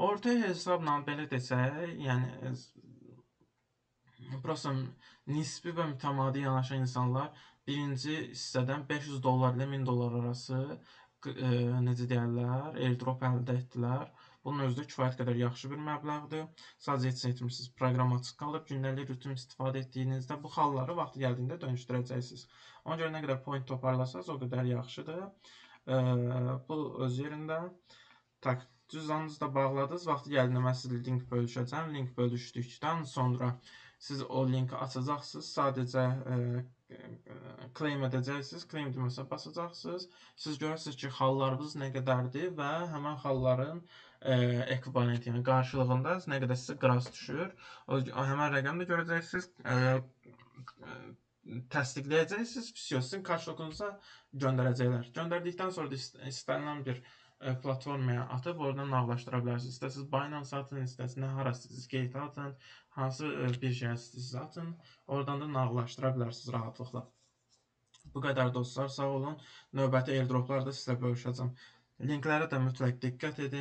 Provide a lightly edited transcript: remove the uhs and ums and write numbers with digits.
Orta hesabla belə desək, yəni prosta nisbi və mütəmadi yanaşan insanlar birinci hissədən $500 ilə $1000 arası necə deyərlər, airdrop əldə etdilər. Bunun özü də kifayət qədər yaxşı bir məbləğdir. Sadəcə heç nə etmirsiniz, proqram açıq qalır. Gündəlik rutin istifadə etdiyinizdə bu xalları vaxtı gəldiyində dönüşdürəcəksiniz. Ona görə nə qədər point toparlasanız o qədər yaxşıdır. Bu öz yerində. Tak, cüzdanınızı da bağladınız. Vaxtı gəldiyində mən sizə link bölüşəcəm. Link bölüşdükdən sonra siz o linki açacaqsınız. Sadəcə claim edəcəksiniz. Claim düyməsine basacaqsınız. Siz görürsünüz ki, xallarınız nə qədərdir və həmən xalların ekvivalenti, yəni qarşılığında nə qədər sizə qras düşür. Həmən rəqəmi də görəcəksiniz. Təsdiqləyəcəksiniz. Sizin karşılığınıza göndərəcəklər. Göndərdikdən sonra da istənilən bir platformaya atıb oradan nağdlaşdıra bilərsiniz. İstəsiniz Binance atın, istəsiniz harasınız Gate atın, hansı bir şey istəyirsiniz atın. Oradan da nağdlaşdıra bilərsiniz rahatlıqla. Bu qədər dostlar, sağ olun. Növbəti airdroplarda sizə bölüşəcəm. Linklərə də mütləq diqqət edin.